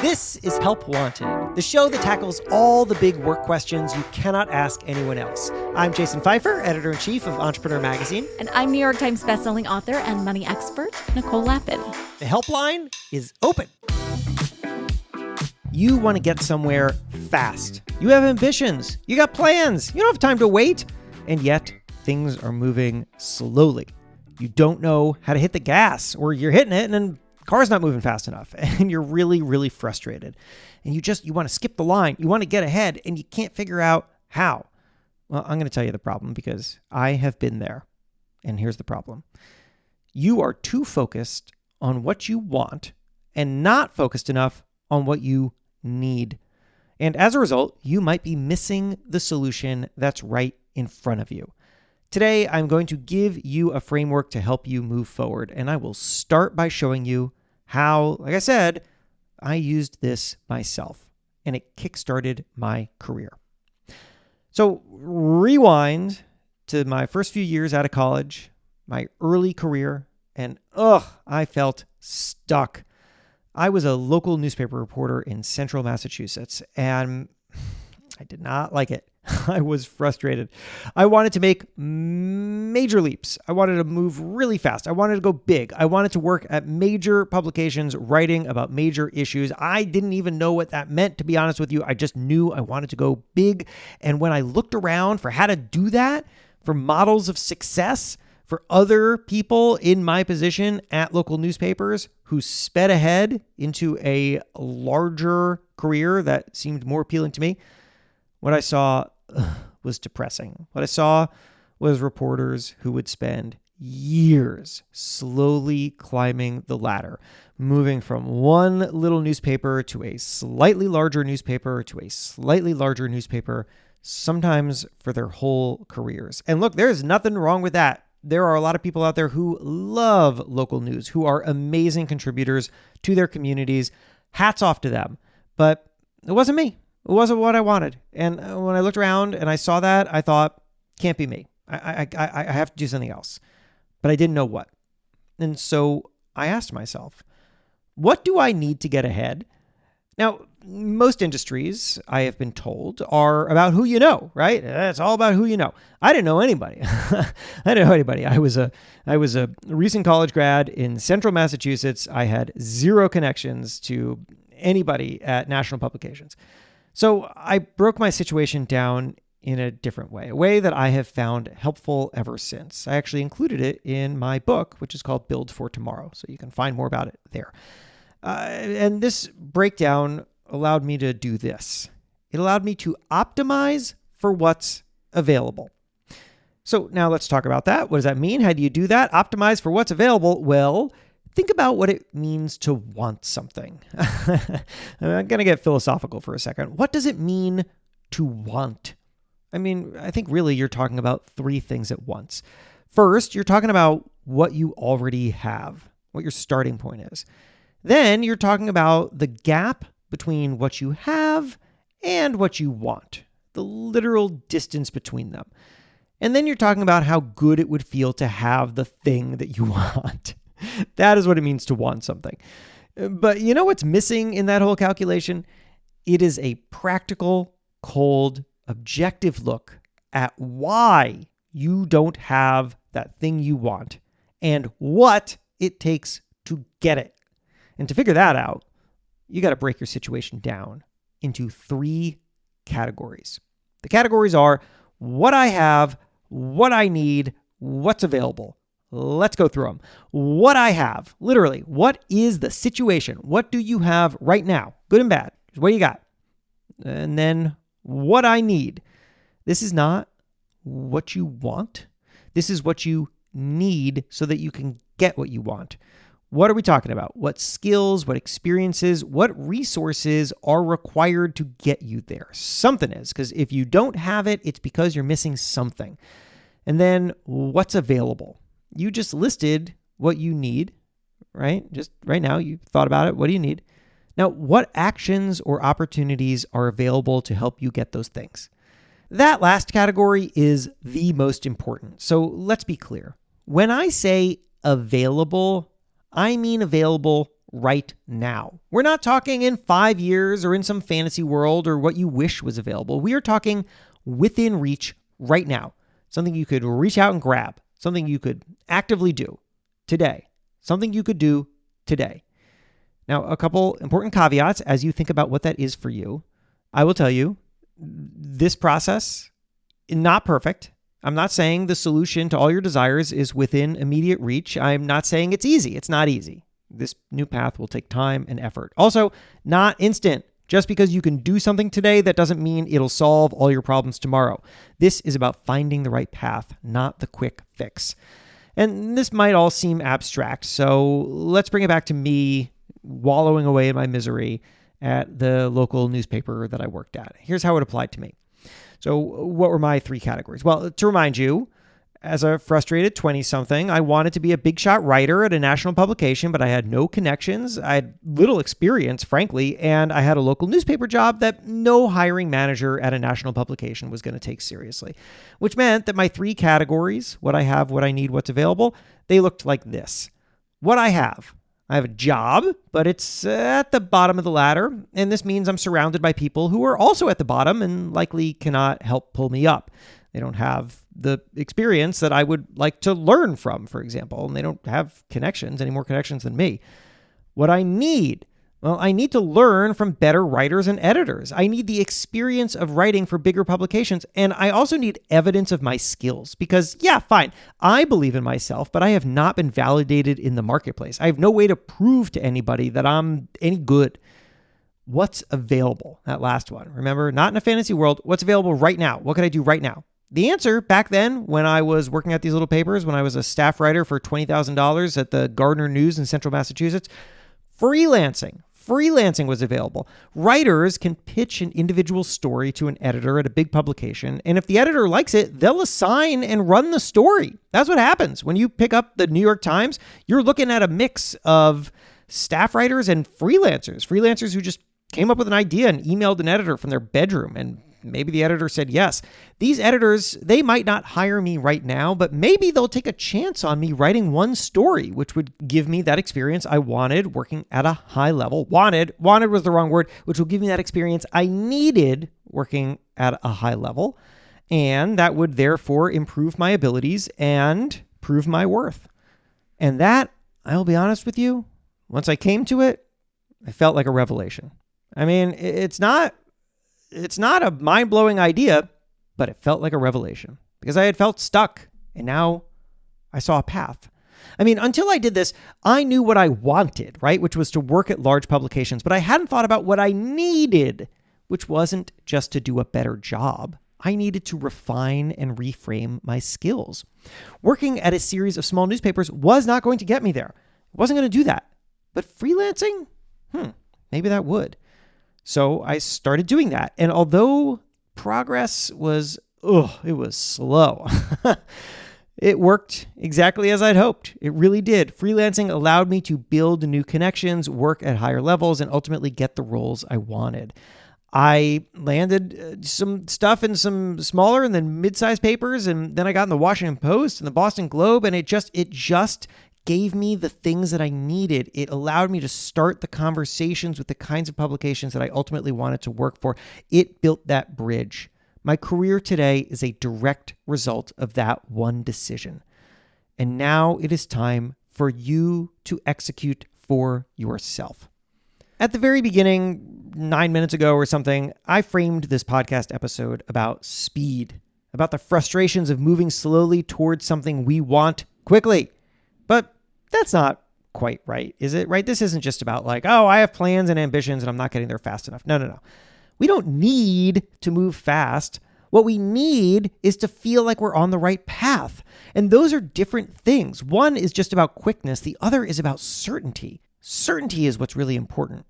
This is Help Wanted, the show that tackles all the big work questions you cannot ask anyone else. I'm Jason Pfeiffer, editor-in-chief of Entrepreneur Magazine. And I'm New York Times bestselling author and money expert, Nicole Lapin. The helpline is open. You want to get somewhere fast. You have ambitions. You got plans. You don't have time to wait. And yet, things are moving slowly. You don't know how to hit the gas, or you're hitting it and then car's not moving fast enough, and you're really, really frustrated. And you want to skip the line. You want to get ahead, and you can't figure out how. Well, I'm going to tell you the problem because I have been there. And here's the problem. You are too focused on what you want and not focused enough on what you need. And as a result, you might be missing the solution that's right in front of you. Today, I'm going to give you a framework to help you move forward, and I will start by showing you how, like I said, I used this myself, and it kickstarted my career. So rewind to my first few years out of college, my early career, and I felt stuck. I was a local newspaper reporter in central Massachusetts, and I did not like it. I was frustrated. I wanted to make major leaps. I wanted to move really fast. I wanted to go big. I wanted to work at major publications writing about major issues. I didn't even know what that meant, to be honest with you. I just knew I wanted to go big. And when I looked around for how to do that, for models of success, for other people in my position at local newspapers who sped ahead into a larger career that seemed more appealing to me, what I saw was depressing. What I saw was reporters who would spend years slowly climbing the ladder, moving from one little newspaper to a slightly larger newspaper to a slightly larger newspaper, sometimes for their whole careers. And look, there's nothing wrong with that. There are a lot of people out there who love local news, who are amazing contributors to their communities. Hats off to them. But it wasn't me. It wasn't what I wanted. And when I looked around and I saw that, I thought, can't be me. I have to do something else. But I didn't know what. And so I asked myself, what do I need to get ahead? Now, most industries, I have been told, are about who you know, right? It's all about who you know. I didn't know anybody. I was a recent college grad in central Massachusetts. I had zero connections to anybody at national publications. So I broke my situation down in a different way, a way that I have found helpful ever since. I actually included it in my book, which is called Build for Tomorrow. So you can find more about it there. And this breakdown allowed me to do this. It allowed me to optimize for what's available. So now let's talk about that. What does that mean? How do you do that? Optimize for what's available. Well, think about what it means to want something. I'm going to get philosophical for a second. What does it mean to want? I mean, I think really you're talking about three things at once. First, you're talking about what you already have, what your starting point is. Then you're talking about the gap between what you have and what you want, the literal distance between them. And then you're talking about how good it would feel to have the thing that you want. That is what it means to want something. But you know what's missing in that whole calculation? It is a practical, cold, objective look at why you don't have that thing you want and what it takes to get it. And to figure that out, you got to break your situation down into three categories. The categories are what I have, what I need, what's available. Let's go through them. What I have, literally, what is the situation? What do you have right now? Good and bad. What do you got? And then what I need. This is not what you want. This is what you need so that you can get what you want. What are we talking about? What skills, what experiences, what resources are required to get you there? Something is, because if you don't have it, it's because you're missing something. And then what's available? You just listed what you need, right? Just right now, you thought about it. What do you need? Now, what actions or opportunities are available to help you get those things? That last category is the most important. So let's be clear. When I say available, I mean available right now. We're not talking in 5 years or in some fantasy world or what you wish was available. We are talking within reach right now. Something you could reach out and grab. Something you could actively do today. Something you could do today. Now, a couple important caveats as you think about what that is for you. I will tell you, this process is not perfect. I'm not saying the solution to all your desires is within immediate reach. I'm not saying it's easy. It's not easy. This new path will take time and effort. Also, not instant. Just because you can do something today, that doesn't mean it'll solve all your problems tomorrow. This is about finding the right path, not the quick fix. And this might all seem abstract, so let's bring it back to me wallowing away in my misery at the local newspaper that I worked at. Here's how it applied to me. So what were my 3 categories? Well, to remind you, as a frustrated 20-something, I wanted to be a big shot writer at a national publication, but I had no connections. I had little experience, frankly, and I had a local newspaper job that no hiring manager at a national publication was going to take seriously, which meant that my 3 categories, what I have, what I need, what's available, they looked like this. What I have a job, but it's at the bottom of the ladder, and this means I'm surrounded by people who are also at the bottom and likely cannot help pull me up. They don't have the experience that I would like to learn from, for example, and they don't have connections, any more connections than me. What I need, well, I need to learn from better writers and editors. I need the experience of writing for bigger publications, and I also need evidence of my skills because, yeah, fine, I believe in myself, but I have not been validated in the marketplace. I have no way to prove to anybody that I'm any good. What's available? That last one. Remember, not in a fantasy world. What's available right now? What can I do right now? The answer back then, when I was working at these little papers, when I was a staff writer for $20,000 at the Gardner News in Central Massachusetts, freelancing. Freelancing was available. Writers can pitch an individual story to an editor at a big publication, and if the editor likes it, they'll assign and run the story. That's what happens. When you pick up the New York Times, you're looking at a mix of staff writers and freelancers who just came up with an idea and emailed an editor from their bedroom, and maybe the editor said yes. These editors, they might not hire me right now, but maybe they'll take a chance on me writing one story, which would give me that experience I wanted working at a high level. Wanted was the wrong word, which will give me that experience I needed working at a high level. And that would therefore improve my abilities and prove my worth. And that, I'll be honest with you, once I came to it, I felt like a revelation. I mean, it's not a mind-blowing idea, but it felt like a revelation because I had felt stuck and now I saw a path. I mean, until I did this, I knew what I wanted, right? Which was to work at large publications, but I hadn't thought about what I needed, which wasn't just to do a better job. I needed to refine and reframe my skills. Working at a series of small newspapers was not going to get me there. It wasn't going to do that. But freelancing? Maybe that would. So I started doing that. And although progress was, it was slow. It worked exactly as I'd hoped. It really did. Freelancing allowed me to build new connections, work at higher levels, and ultimately get the roles I wanted. I landed some stuff in some smaller and then mid-sized papers, and then I got in the Washington Post and the Boston Globe, and it just gave me the things that I needed. It allowed me to start the conversations with the kinds of publications that I ultimately wanted to work for. It built that bridge. My career today is a direct result of that one decision. And now it is time for you to execute for yourself. At the very beginning, 9 minutes ago or something, I framed this podcast episode about speed, about the frustrations of moving slowly towards something we want quickly. But that's not quite right, is it? Right? This isn't just about like, I have plans and ambitions and I'm not getting there fast enough. No. We don't need to move fast. What we need is to feel like we're on the right path. And those are different things. One is just about quickness. The other is about certainty. Certainty is what's really important.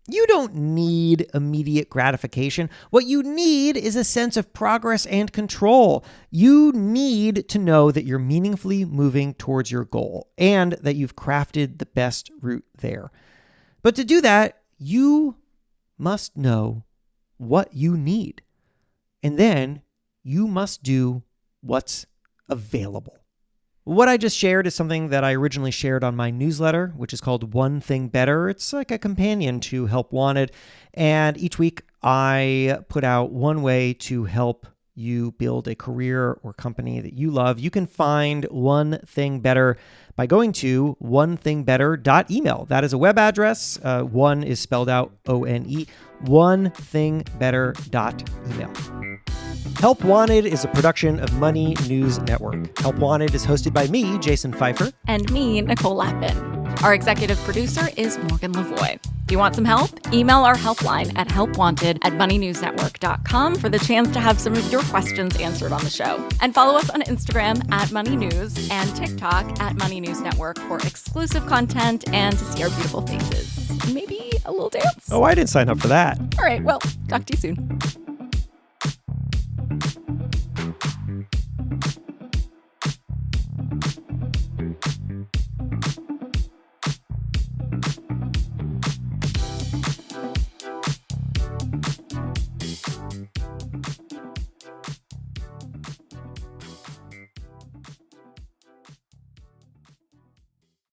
You don't need immediate gratification. What you need is a sense of progress and control. You need to know that you're meaningfully moving towards your goal and that you've crafted the best route there. But to do that, you must know what you need. And then you must do what's available. What I just shared is something that I originally shared on my newsletter, which is called One Thing Better. It's like a companion to Help Wanted. And each week I put out one way to help you build a career or company that you love. You can find One Thing Better by going to onethingbetter.email. That is a web address. One is spelled out O-N-E. onethingbetter.email. Help Wanted is a production of Money News Network. Help Wanted is hosted by me, Jason Pfeiffer. And me, Nicole Lappin. Our executive producer is Morgan Lavoie. If you want some help, email our helpline at helpwanted@moneynewsnetwork.com for the chance to have some of your questions answered on the show. And follow us on Instagram at Money News and TikTok at Money News Network for exclusive content and to see our beautiful faces. Maybe a little dance? Oh, I didn't sign up for that. All right, well, talk to you soon.